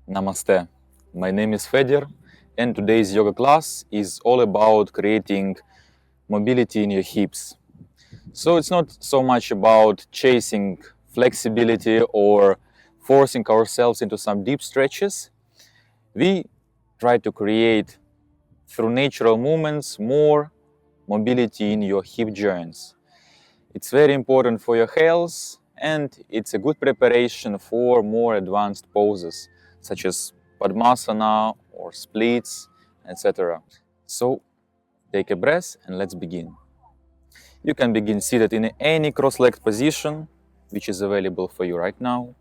Namaste. My name is Fedor, and today's yoga class is all about creating mobility in your hips. So it's not so much about chasing flexibility or forcing ourselves into some deep stretches. We try to create, through natural movements, more mobility in your hip joints. It's very important for your health, and it's a good preparation for more advanced poses, such as Padmasana or splits, etc. So take a breath and let's begin. You can begin seated in any cross-legged position which is available for you right now.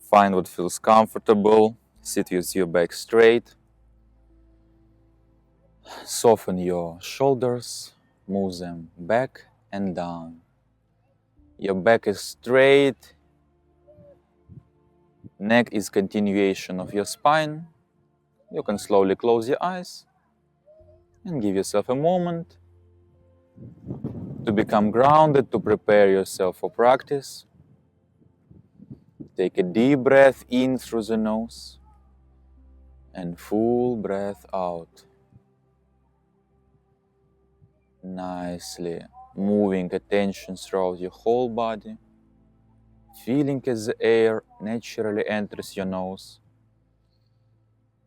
Find what feels comfortable. Sit with your back straight. Soften your shoulders, move them back and down. Your back is straight, neck is continuation of your spine. You can slowly close your eyes and give yourself a moment to become grounded, to prepare yourself for practice. Take a deep breath in through the nose and full breath out. Nicely moving attention throughout your whole body, feeling as the air naturally enters your nose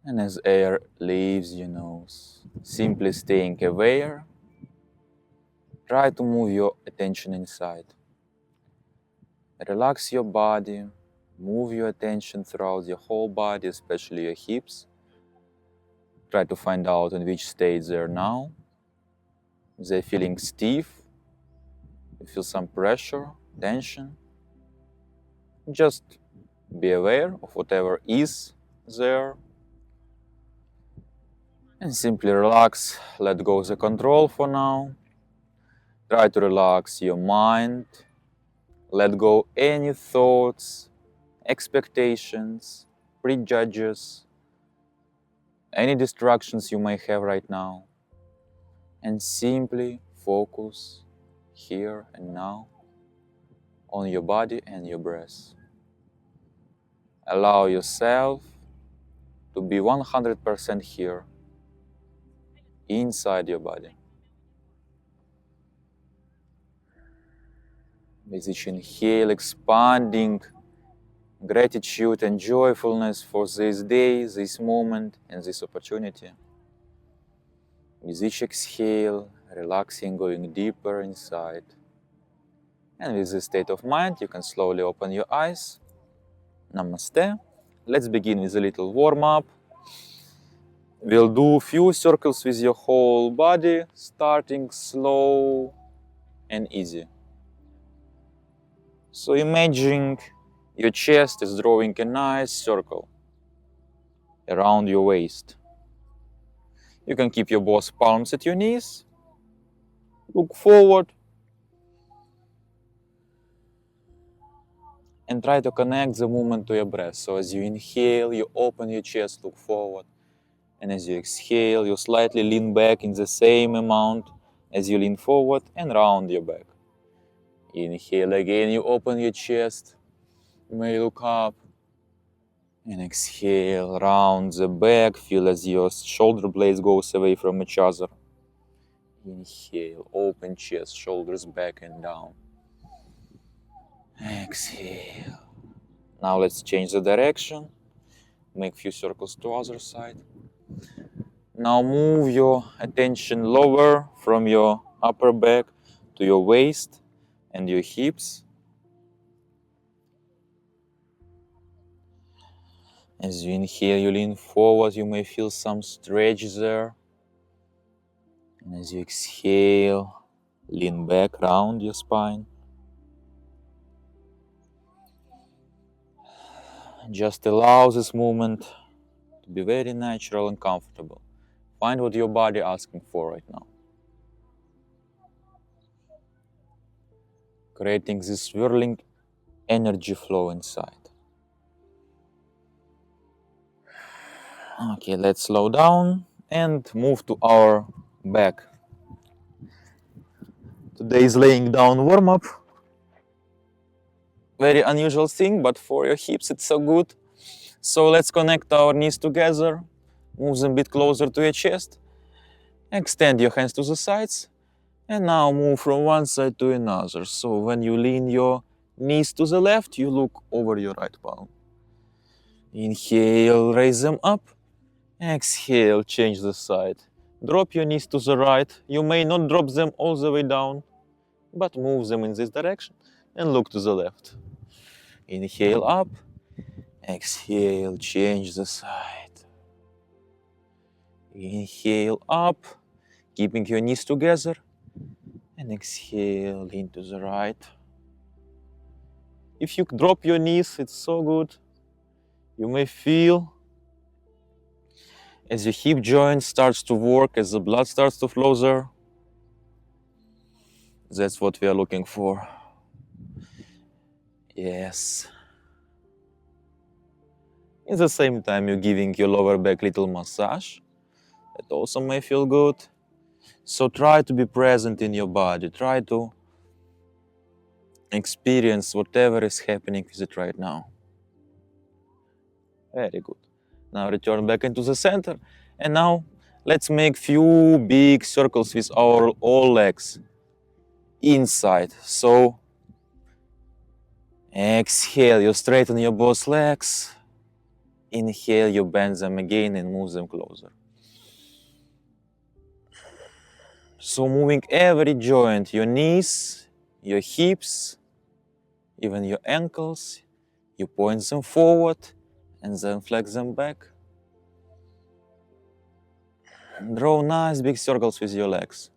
and as air leaves your nose. Simply staying aware. Try to move your attention inside. Relax your body, move your attention throughout your whole body, especially your hips. Try to find out in which state they're now. If they're feeling stiff, you feel some pressure, tension. Just be aware of whatever is there. And simply relax, let go of the control for now. Try to relax your mind. Let go any thoughts, expectations, prejudges, any distractions you may have right now. And simply focus here and now on your body and your breath. Allow yourself to be 100% here, inside your body. With each inhale, expanding gratitude and joyfulness for this day, this moment, and this opportunity. With each exhale, relaxing, going deeper inside. And with this state of mind, you can slowly open your eyes. Namaste. Let's begin with a little warm-up. We'll do a few circles with your whole body, starting slow and easy. So imagine your chest is drawing a nice circle around your waist. You can keep your both palms at your knees. Look forward and try to connect the movement to your breath. So as you inhale, you open your chest, look forward. And as you exhale, you slightly lean back in the same amount as you lean forward and round your back. Inhale again, you open your chest, you may look up. And exhale, round the back, feel as your shoulder blades goes away from each other. Inhale, open chest, shoulders back and down. Exhale. Now let's change the direction. Make few circles to other side. Now move your attention lower from your upper back to your waist and your hips. As you inhale, you lean forward, you may feel some stretch there. And as you exhale, lean back round your spine. Just allow this movement to be very natural and comfortable. Find what your body is asking for right now. Creating this swirling energy flow inside. Okay, let's slow down and move to our back. Today's laying down warm-up. Very unusual thing, but for your hips it's so good. So let's connect our knees together, move them a bit closer to your chest, extend your hands to the sides, and now move from one side to another. So when you lean your knees to the left, you look over your right palm. Inhale, raise them up. Exhale, change the side. Drop your knees to the right. You may not drop them all the way down, but move them in this direction and look to the left. Inhale up. Exhale, change the side. Inhale up, keeping your knees together. And exhale, lean to the right. If you drop your knees, it's so good. You may feel as your hip joint starts to work, as the blood starts to flow there. That's what we are looking for. Yes. At the same time, you're giving your lower back little massage. That also may feel good. So try to be present in your body. Try to experience whatever is happening with it right now. Very good. Now return back into the center. And now let's make few big circles with our all legs inside. So exhale, you straighten your both legs. Inhale, you bend them again and move them closer. So moving every joint, your knees, your hips, even your ankles, you point them forward and then flex them back. Draw nice big circles with your legs.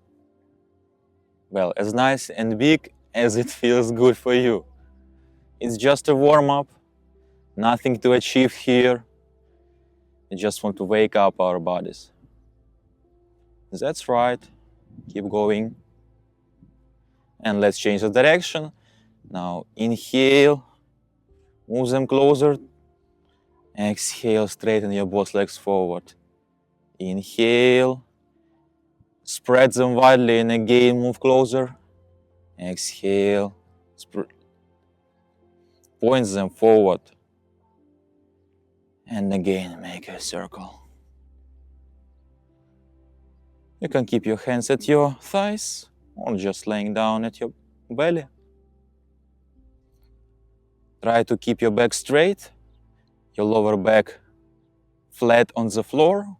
Well, as nice and big as it feels good for you. It's just a warm-up, nothing to achieve here. We just want to wake up our bodies. That's right. Keep going. And let's change the direction. Now inhale, move them closer. Exhale, straighten your both legs forward. Inhale, spread them widely and again move closer. Exhale, point them forward. And again, make a circle. You can keep your hands at your thighs or just laying down at your belly. Try to keep your back straight, your lower back flat on the floor.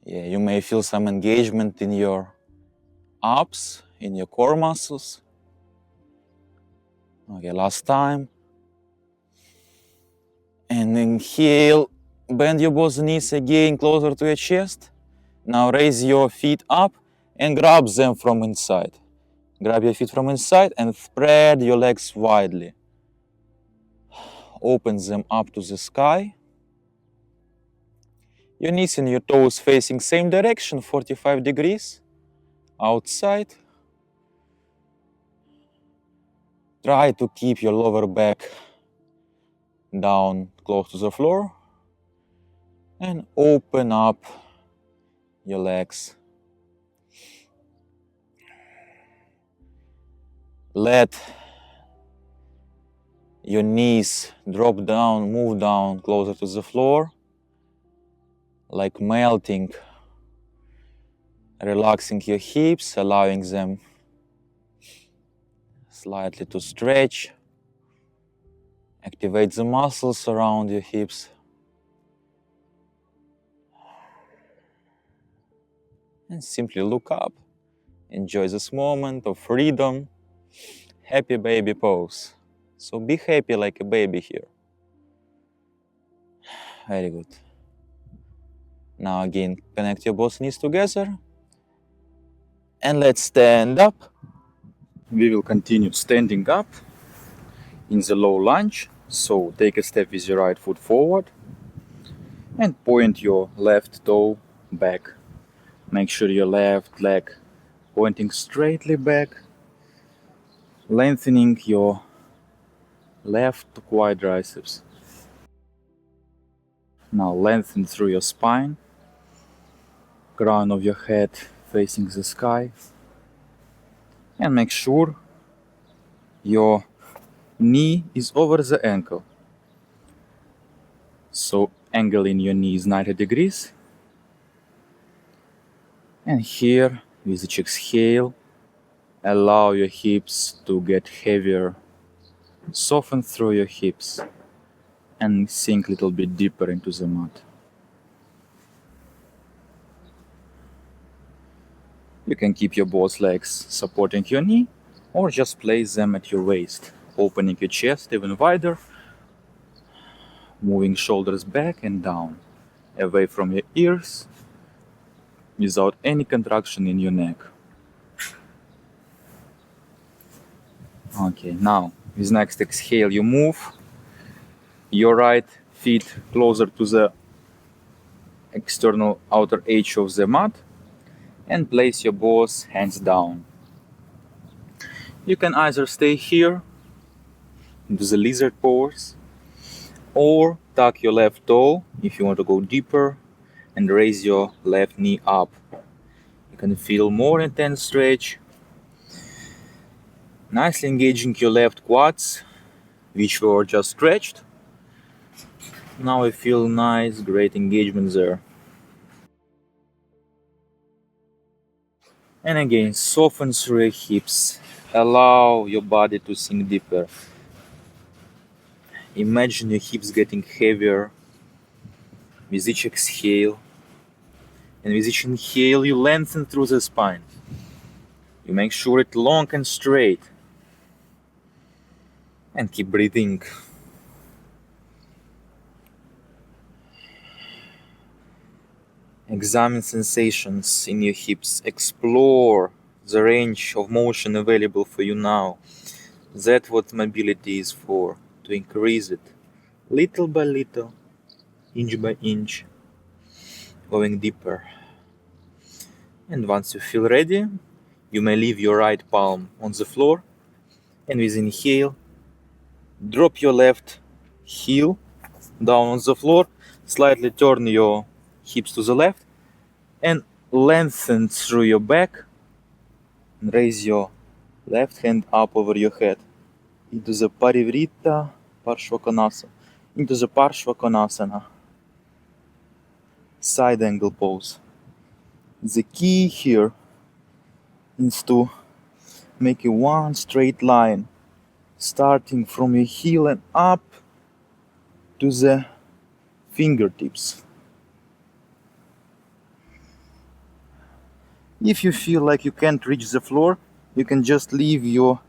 Yeah, you may feel some engagement in your abs, in your core muscles. Okay, last time. And inhale, bend your both knees again closer to your chest. Now raise your feet up and grab them from inside. Grab your feet from inside and spread your legs widely. Open them up to the sky. Your knees and your toes facing same direction, 45 degrees. Outside. Try to keep your lower back down close to the floor. And open up your legs. Let your knees drop down, move down closer to the floor, like melting, relaxing your hips, allowing them slightly to stretch, activate the muscles around your hips. And simply look up, enjoy this moment of freedom, happy baby pose. So be happy like a baby here. Very good. Now again, connect your both knees together. And let's stand up. We will continue standing up in the low lunge. So take a step with your right foot forward and point your left toe back. Make sure your left leg pointing straightly back, lengthening your left quadriceps. Now lengthen through your spine, crown of your head facing the sky. And make sure your knee is over the ankle. So angle in your knee is 90 degrees. And here, with each exhale, allow your hips to get heavier. Soften through your hips and sink a little bit deeper into the mat. You can keep your both legs supporting your knee or just place them at your waist, opening your chest even wider, moving shoulders back and down, away from your ears, without any contraction in your neck. Okay, now with next exhale you move your right feet closer to the external outer edge of the mat and place your both hands down. You can either stay here into the lizard pose or tuck your left toe if you want to go deeper and raise your left knee up. You can feel more intense stretch, nicely engaging your left quads, which were just stretched. Now I feel nice, great engagement there. And again, soften through your hips. Allow your body to sink deeper. Imagine your hips getting heavier with each exhale. And with each inhale, you lengthen through the spine. You make sure it's long and straight. And keep breathing. Examine sensations in your hips. Explore the range of motion available for you now. That's what mobility is for, to increase it little by little, inch by inch, going deeper. And once you feel ready, you may leave your right palm on the floor and with inhale, drop your left heel down on the floor, slightly turn your hips to the left and lengthen through your back and raise your left hand up over your head into the Parivrita Parshvakonasana, into the Parshvakonasana, side angle pose. The key here is to make a one straight line starting from your heel and up to the fingertips. If you feel like you can't reach the floor, you can just leave your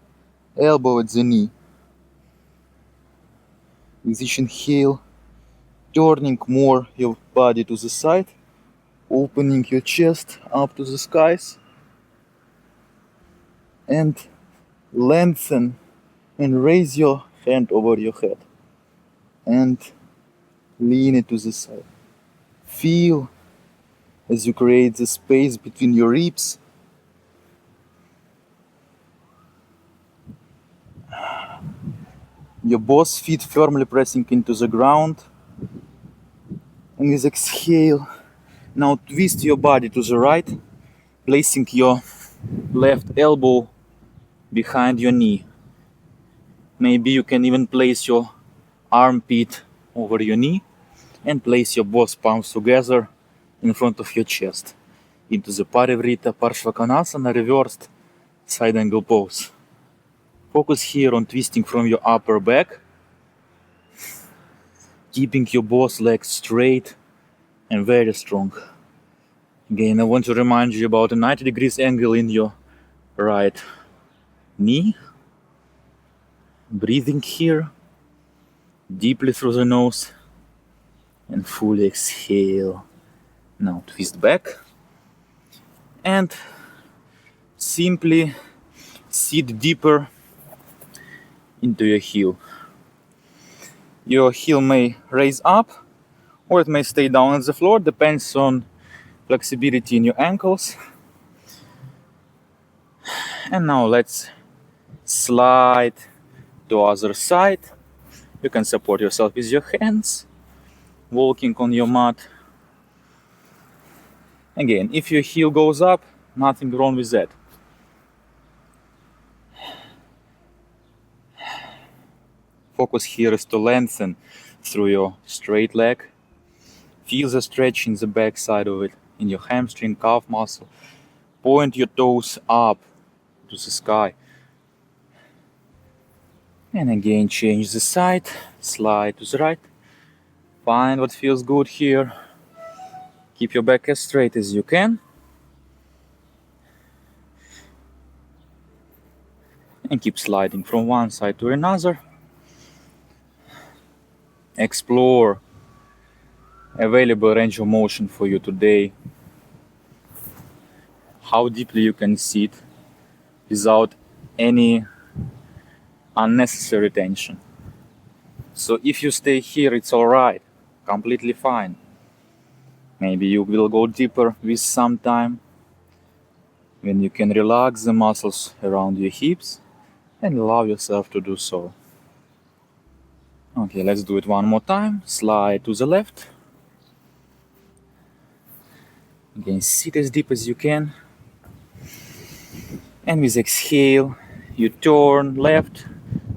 elbow at the knee. With each inhale, turning more your body to the side, opening your chest up to the skies, and lengthen and raise your hand over your head and lean it to the side. Feel as you create the space between your ribs. Your both feet firmly pressing into the ground. And with exhale, now twist your body to the right, placing your left elbow behind your knee. Maybe you can even place your armpit over your knee and place your both palms together in front of your chest into the Parivrita Parshvakonasana reversed side angle pose. Focus here on twisting from your upper back, keeping your both legs straight and very strong. Again, I want to remind you about a 90 degrees angle in your right knee. Breathing here deeply through the nose and fully exhale. Now twist back and simply sit deeper into your heel. Your heel may raise up or it may stay down on the floor, depends on flexibility in your ankles. And now let's slide to other side. You can support yourself with your hands, walking on your mat. Again, if your heel goes up, Nothing wrong with that. Focus here is to lengthen through your straight leg. Feel the stretch in the back side of it, in your hamstring, calf muscle. Point your toes up to the sky. And again, change the side, slide to the right. Find what feels good here. Keep your back as straight as you can. And keep sliding from one side to another. Explore available range of motion for you today. How deeply you can sit without any unnecessary tension. So if you stay here, it's alright, completely fine. Maybe you will go deeper with some time when you can relax the muscles around your hips and allow yourself to do so. Okay, let's do it one more time. Slide to the left. Again, sit as deep as you can. And with exhale, you turn left.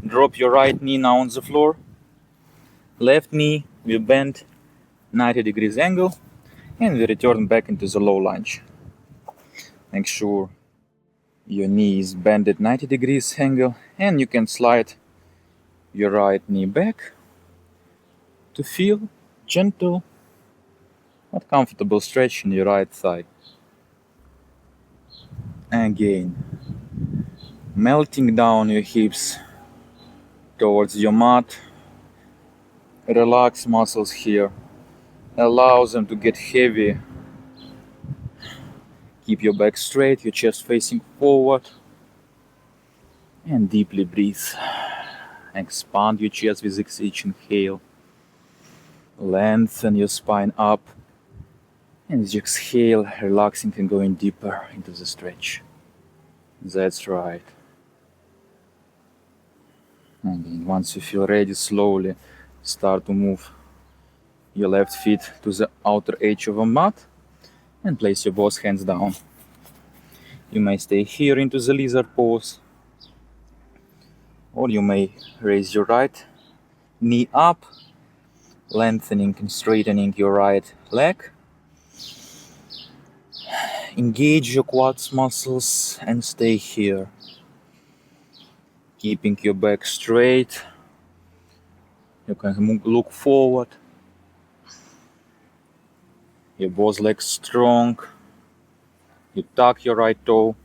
Drop your right knee now on the floor. Left knee will bend 90 degrees angle. And we return back into the low lunge. Make sure your knee is bent at 90 degrees angle. And you can slide your right knee back to feel gentle but comfortable stretch in your right thigh. Again, melting down your hips towards your mat. Relax muscles here. Allow them to get heavy. Keep your back straight, your chest facing forward. And deeply breathe. Expand your chest with each inhale. Lengthen your spine up. And as you exhale, relaxing and going deeper into the stretch. That's right. And once you feel ready, slowly start to move your left feet to the outer edge of a mat and place your both hands down. You may stay here into the lizard pose, or you may raise your right knee up, lengthening and straightening your right leg. Engage your quads muscles and stay here. Keeping your back straight. You can look forward. Your both legs strong. You tuck your right toe.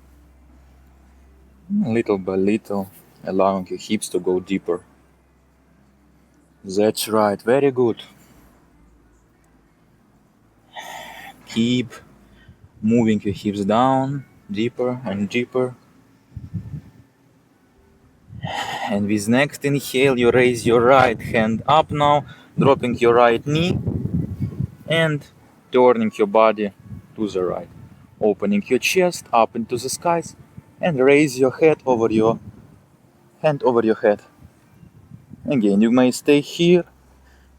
Little by little, allowing your hips to go deeper. That's right, very good. Keep moving your hips down, deeper and deeper. And with next inhale, you raise your right hand up now, dropping your right knee and turning your body to the right. Opening your chest up into the skies and raise your head over your hand over your head. Again, you may stay here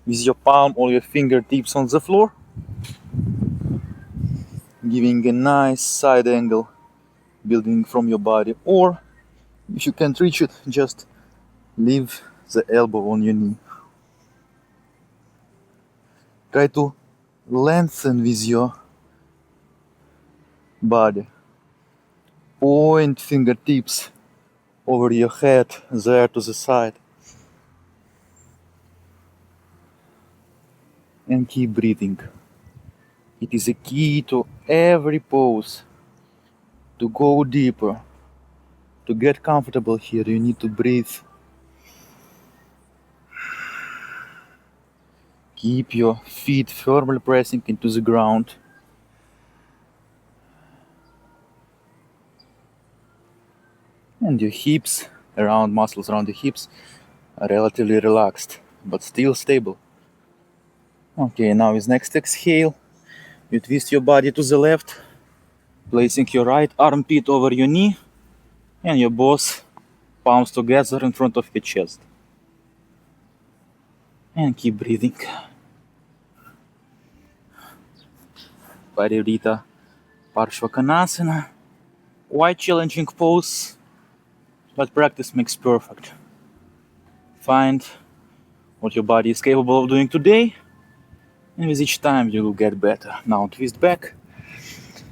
with your palm or your fingertips on the floor, giving a nice side angle, building from your body, or if you can't reach it, just leave the elbow on your knee. Try to lengthen with your body. Point fingertips over your head, there to the side. And keep breathing. It is a key to every pose. To go deeper, to get comfortable here, you need to breathe. Keep your feet firmly pressing into the ground. And your hips, muscles around the hips are relatively relaxed, but still stable. Okay, now with next exhale, you twist your body to the left, placing your right armpit over your knee and your both palms together in front of your chest. And keep breathing. Paririta Parshvakonasana. Quite challenging pose, but practice makes perfect. Find what your body is capable of doing today, and with each time you will get better. Now twist back,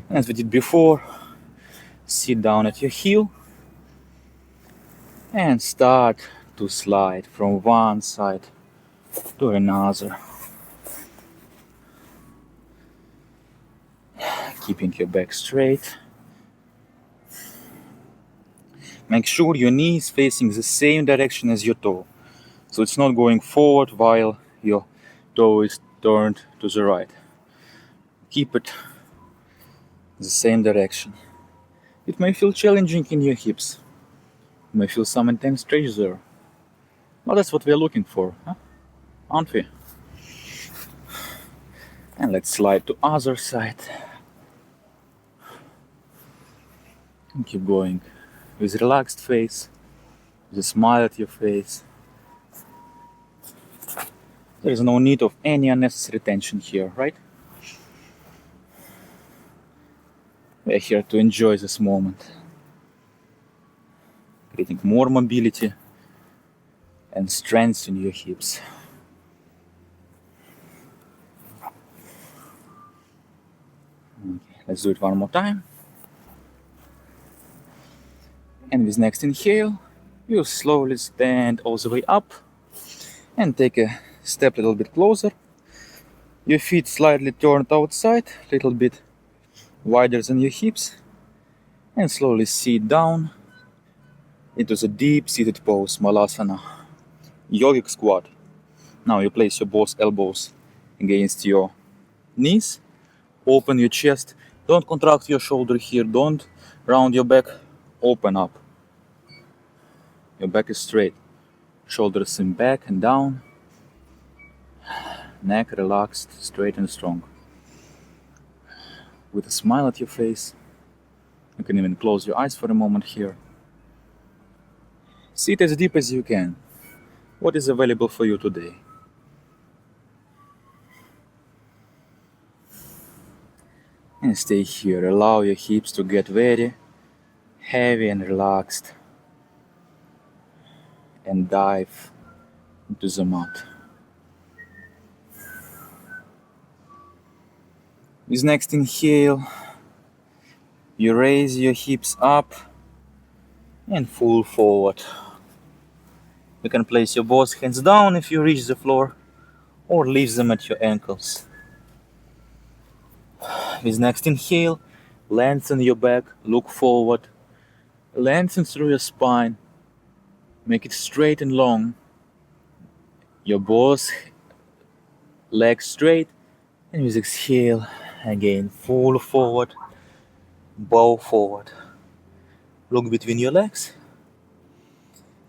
and as we did before, sit down at your heel and start to slide from one side to another, keeping your back straight. Make sure your knee is facing the same direction as your toe, so it's not going forward while your toe is turned to the right. Keep it the same direction. It may feel challenging in your hips. You may feel some intense stretch there. But that's what we're looking for, huh? Aren't we? And let's slide to other side. And keep going with relaxed face, with a smile at your face. There is no need of any unnecessary tension here, right? We're here to enjoy this moment, creating more mobility and strength in your hips. Okay, let's do it one more time. And with next inhale, you slowly stand all the way up and take a step a little bit closer. Your feet slightly turned outside, a little bit wider than your hips, and slowly sit down into the deep seated pose, Malasana, yogic squat. Now you place your both elbows against your knees, open your chest, don't contract your shoulder here, don't round your back, open up. Your back is straight, shoulders in back and down, neck relaxed, straight and strong. With a smile at your face, you can even close your eyes for a moment here. Sit as deep as you can. What is available for you today? And stay here. Allow your hips to get very heavy and relaxed. And dive into the mat. With next inhale, you raise your hips up and fall forward. You can place your both hands down if you reach the floor, or leave them at your ankles. With next inhale, lengthen your back, look forward, lengthen through your spine, make it straight and long. Your both legs straight, and with exhale, again, fall forward, bow forward. Look between your legs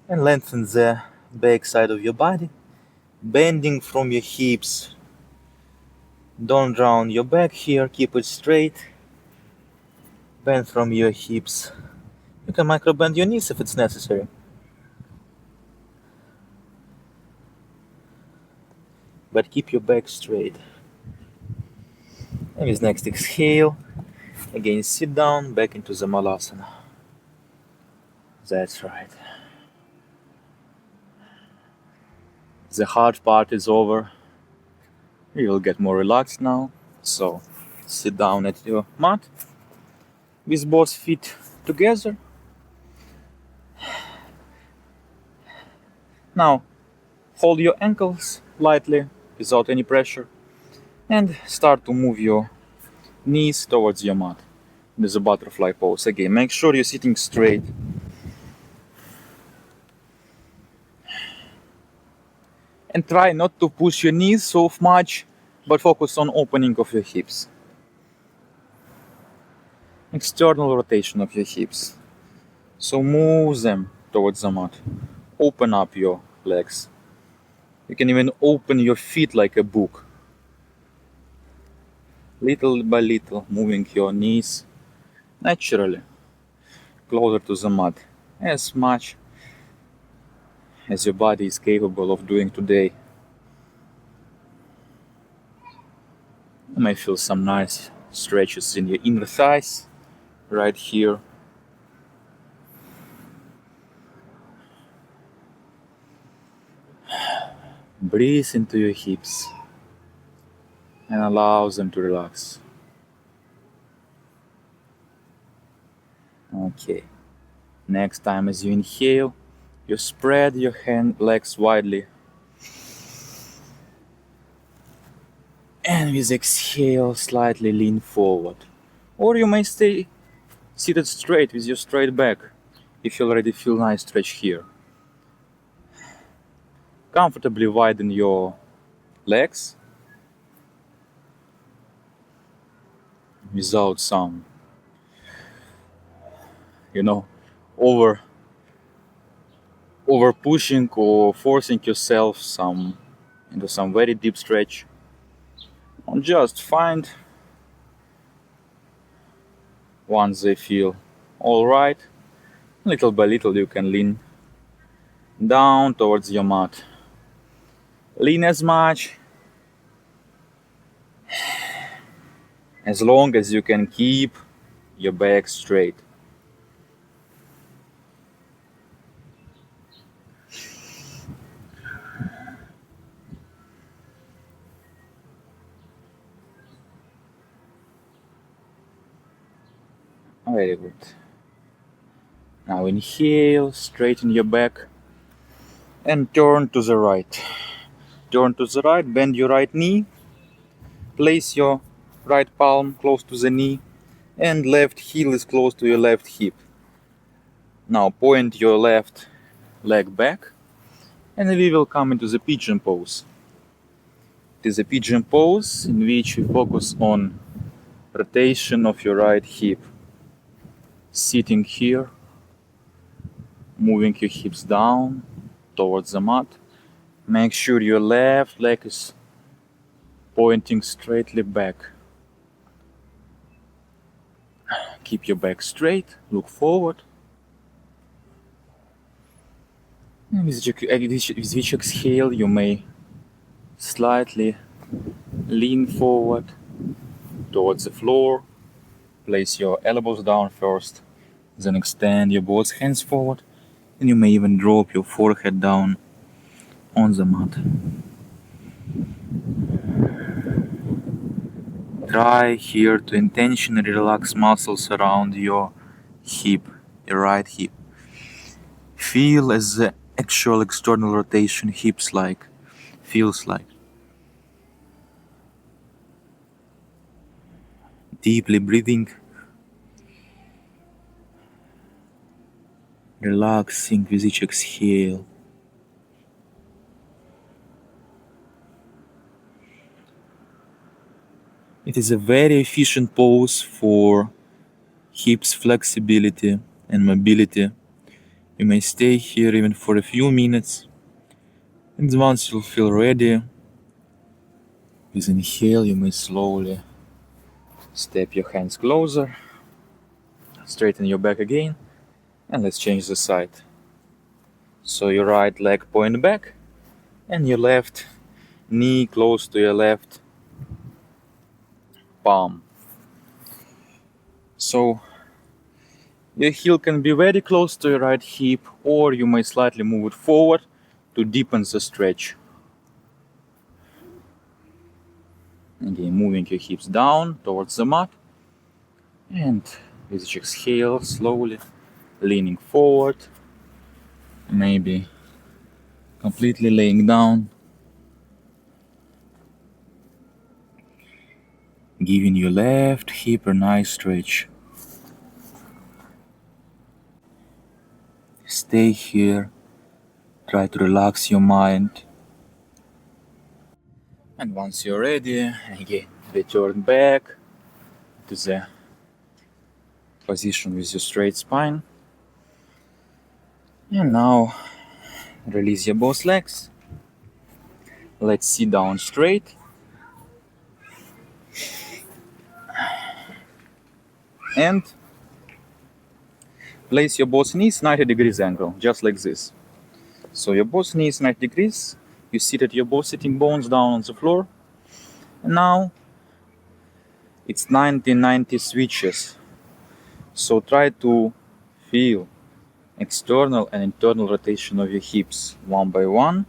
and lengthen the back side of your body, bending from your hips. Don't round your back here, keep it straight. Bend from your hips. You can micro bend your knees if it's necessary. But keep your back straight. And with next exhale, again sit down, back into the Malasana. That's right. The hard part is over. You will get more relaxed now. So sit down at your mat with both feet together. Now hold your ankles lightly without any pressure and start to move your knees towards your mat. There's a butterfly pose. Again, make sure you're sitting straight. And try not to push your knees so much, but focus on opening of your hips. External rotation of your hips. So move them towards the mat. Open up your legs. You can even open your feet like a book. Little by little, moving your knees naturally closer to the mat, as much as your body is capable of doing today. You may feel some nice stretches in your inner thighs, right here Breathe into your hips and allow them to relax. Okay. Next time as you inhale, you spread your legs widely. And with exhale, slightly lean forward. Or you may stay seated straight with your straight back if you already feel nice stretch here. Comfortably widen your legs without some, over pushing or forcing yourself into some very deep stretch. And just find once they feel all right, little by little you can lean down towards your mat. Lean as much as long as you can keep your back straight. Very good. Now inhale, straighten your back and turn to the right. Turn to the right, bend your right knee, place your right palm close to the knee and left heel is close to your left hip. Now point your left leg back and we will come into the pigeon pose. It is a pigeon pose in which we focus on rotation of your right hip. Sitting here, moving your hips down towards the mat. Make sure your left leg is pointing straightly back. Keep your back straight, look forward. And with each exhale, you may slightly lean forward towards the floor. Place your elbows down first, then extend your both hands forward, and you may even drop your forehead down on the mat. Try here to intentionally relax muscles around your hip, your right hip. Feel as the actual external rotation feels like. Deeply breathing, relaxing with each exhale. It is a very efficient pose for hips flexibility and mobility. You may stay here even for a few minutes, and once you feel ready, with inhale you may slowly step your hands closer, straighten your back again, and let's change the side. So your right leg point back, and your left knee close to your left palm. So your heel can be very close to your right hip, or you may slightly move it forward to deepen the stretch. Again, moving your hips down towards the mat, and with each exhale, slowly leaning forward, maybe completely laying down, giving your left hip a nice stretch. Stay here, try to relax your mind. And once you're ready, again, return back to the position with your straight spine. And now release your both legs. Let's sit down straight. And place your both knees 90 degrees angle, just like this. So your both knees 90 degrees. You seated your both sitting bones down on the floor. And now it's 90-90 switches. So try to feel external and internal rotation of your hips one by one.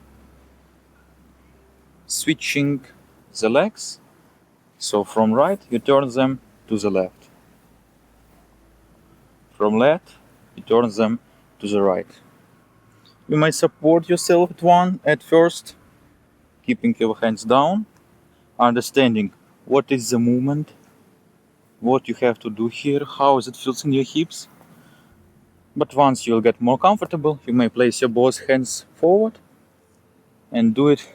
switching the legs. So from right, you turn them to the left. From left, you turn them to the right. You may support yourself at first, keeping your hands down, understanding what is the movement, what you have to do here, how it feels in your hips. But once you'll get more comfortable, you may place your both hands forward and do it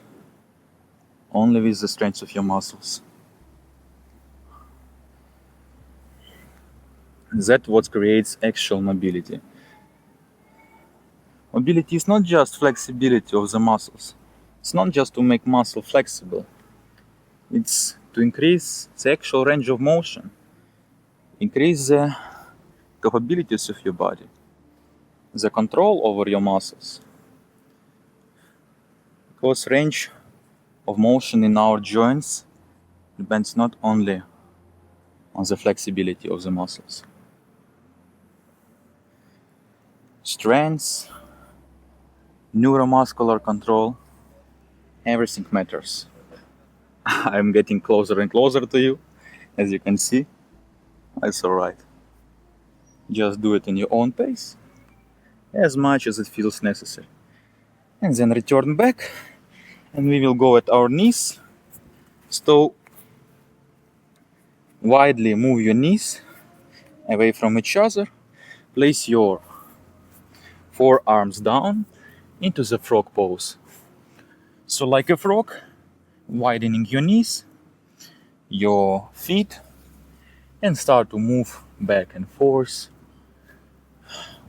only with the strength of your muscles. That's what creates actual mobility. Mobility is not just flexibility of the muscles. It's not just to make muscle flexible. It's to increase the actual range of motion, increase the capabilities of your body, the control over your muscles. Because range of motion in our joints depends not only on the flexibility of the muscles. Strength, neuromuscular control, everything matters. I'm getting closer and closer to you, as you can see. It's alright. Just do it in your own pace, as much as it feels necessary. And then return back, and we will go at our knees. So, widely move your knees away from each other. Place your forearms down into the frog pose. So like a frog, widening your knees, your feet, and start to move back and forth,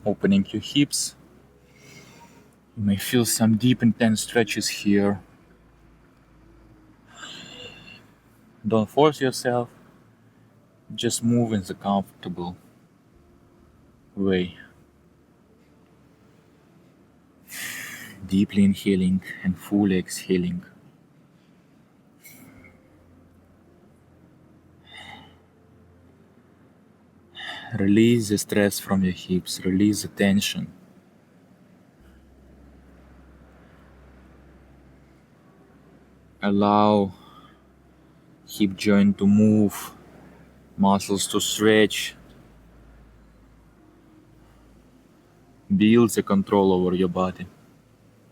opening your hips. You may feel some deep, intense stretches here. Don't force yourself, just move in the comfortable way. Deeply inhaling and fully exhaling. Release the stress from your hips, release the tension. Allow hip joint to move, muscles to stretch. Build the control over your body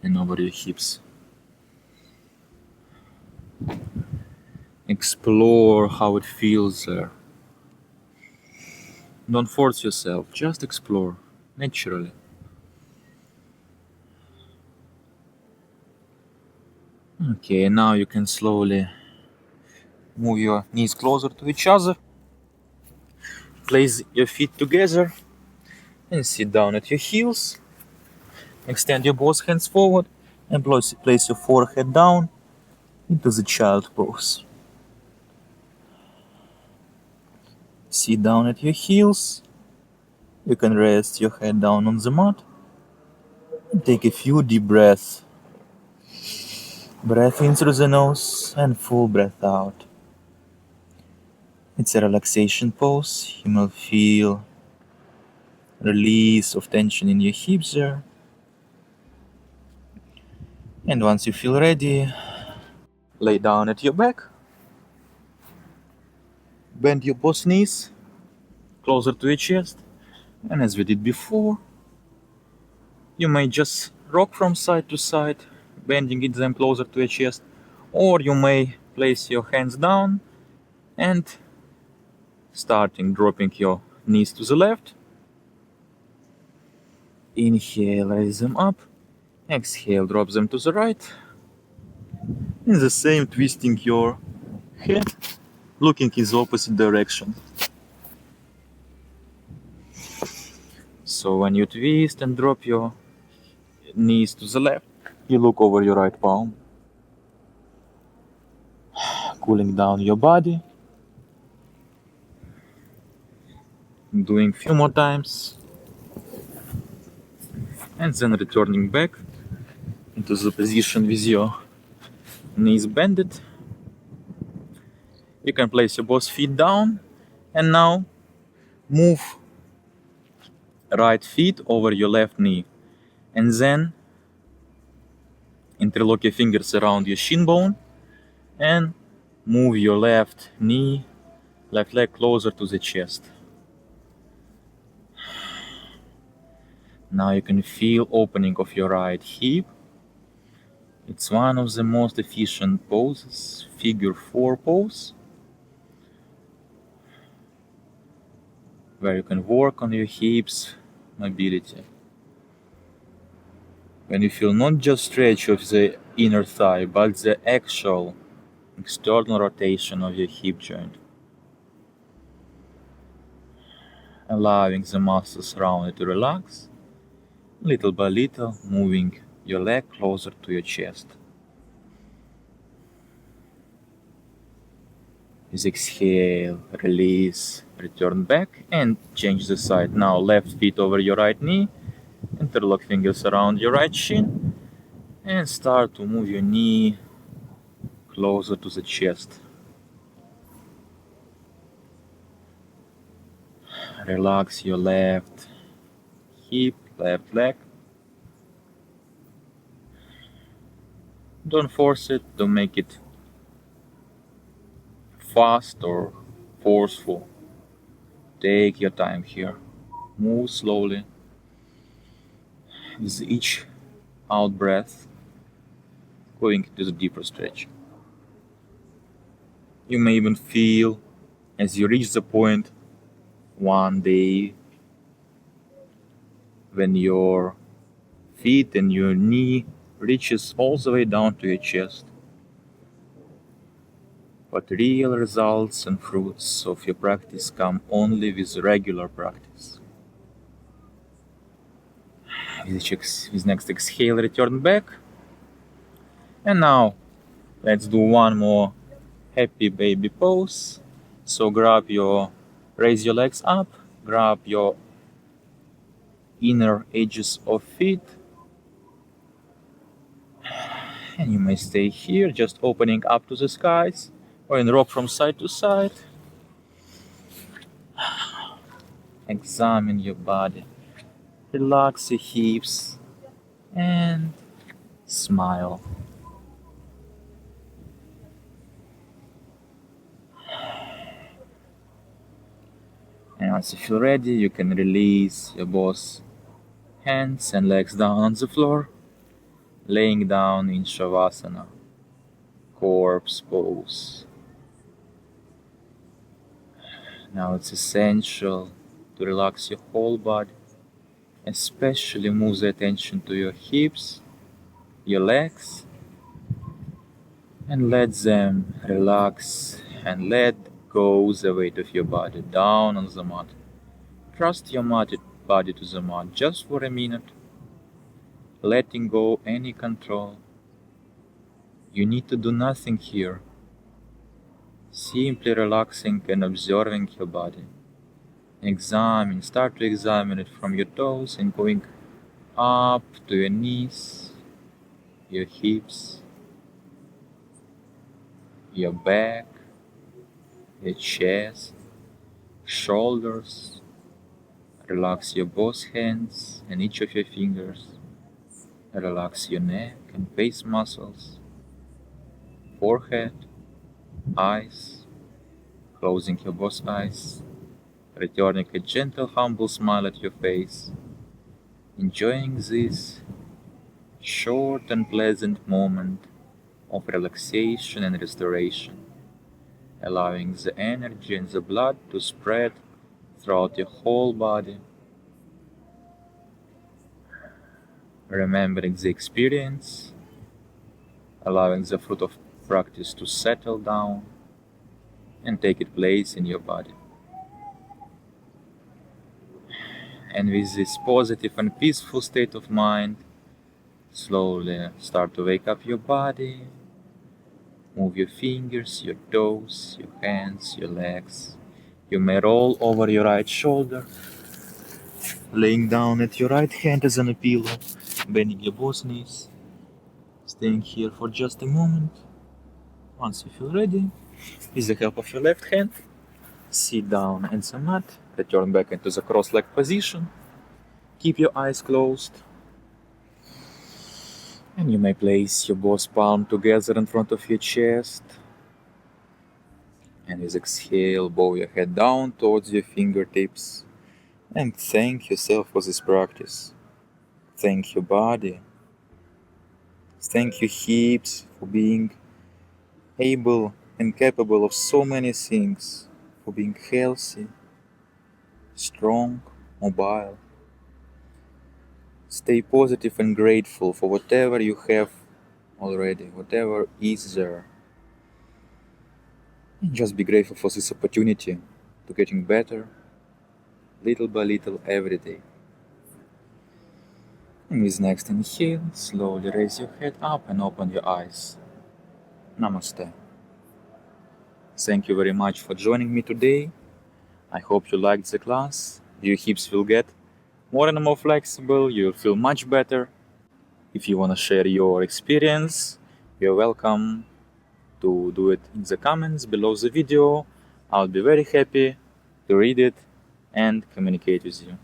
and over your hips. Explore how it feels there. Don't force yourself, just explore naturally. Okay, now you can slowly move your knees closer to each other. Place your feet together and sit down at your heels. Extend your both hands forward and place your forehead down into the child pose. Sit down at your heels. You can rest your head down on the mat and take a few deep breaths. Breath in through the nose and full breath out. It's a relaxation pose. You will feel release of tension in your hips there. And once you feel ready, lay down at your back. Bend your both knees closer to your chest. And as we did before, you may just rock from side to side, bending them closer to your chest. Or you may place your hands down and dropping your knees to the left. Inhale, raise them up. Exhale, drop them to the right. In the same, twisting your head, looking in the opposite direction. So when you twist and drop your knees to the left, you look over your right palm, cooling down your body. Doing a few more times. And then returning back into the position with your knees bended. You can place your both feet down and now move right feet over your left knee. And then interlock your fingers around your shin bone And move your left knee, left leg closer to the chest. Now you can feel opening of your right hip. It's one of the most efficient poses, figure 4 pose, where you can work on your hips mobility. When you feel not just stretch of the inner thigh, but the actual external rotation of your hip joint, allowing the muscles around it to relax, little by little, moving your leg closer to your chest. As exhale, release, return back, and change the side. Now left feet over your right knee, interlock fingers around your right shin, and start to move your knee closer to the chest. Relax your left hip, left leg. Don't force it, don't make it fast or forceful. Take your time here. Move slowly. With each out breath, going to the deeper stretch. You may even feel, as you reach the point one day when your feet and your knee reaches all the way down to your chest. But real results and fruits of your practice come only with regular practice. With next exhale, return back. And now, let's do one more happy baby pose. So raise your legs up, grab your inner edges of feet. And you may stay here, just opening up to the skies, or in rock from side to side. Examine your body. Relax your hips and smile. And once you feel ready, you can release your both hands and legs down on the floor, laying down in Shavasana, corpse pose. Now it's essential to relax your whole body, especially move the attention to your hips, your legs, and let them relax and let go the weight of your body down on the mat. Trust your body to the mat just for a minute, letting go any control. You need to do nothing here. Simply relaxing and observing your body. Start to examine it from your toes and going up to your knees, your hips, your back, your chest, shoulders. Relax your both hands and each of your fingers. Relax your neck and face muscles, forehead, eyes, closing your both eyes, returning a gentle, humble smile at your face, enjoying this short and pleasant moment of relaxation and restoration, allowing the energy and the blood to spread throughout your whole body, remembering the experience, allowing the fruit of practice to settle down and take its place in your body. And with this positive and peaceful state of mind, slowly start to wake up your body. Move your fingers, your toes, your hands, your legs. You may roll over your right shoulder, laying down at your right hand as on a pillow, bending your both knees, staying here for just a moment. Once you feel ready, with the help of your left hand, sit down on the mat, return back into the cross-leg position, keep your eyes closed, and you may place your both palms together in front of your chest, And with exhale, bow your head down towards your fingertips. And thank yourself for this practice. Thank your body. Thank your hips for being able and capable of so many things, for being healthy, strong, mobile. Stay positive and grateful for whatever you have already, whatever is there. And just be grateful for this opportunity to getting better, little by little, every day. And with next inhale, slowly raise your head up and open your eyes. Namaste. Thank you very much for joining me today. I hope you liked the class. Your hips will get more and more flexible. You'll feel much better. If you want to share your experience, you're welcome to do it in the comments below the video. I'll be very happy to read it and communicate with you.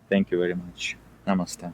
Thank you very much. Namaste.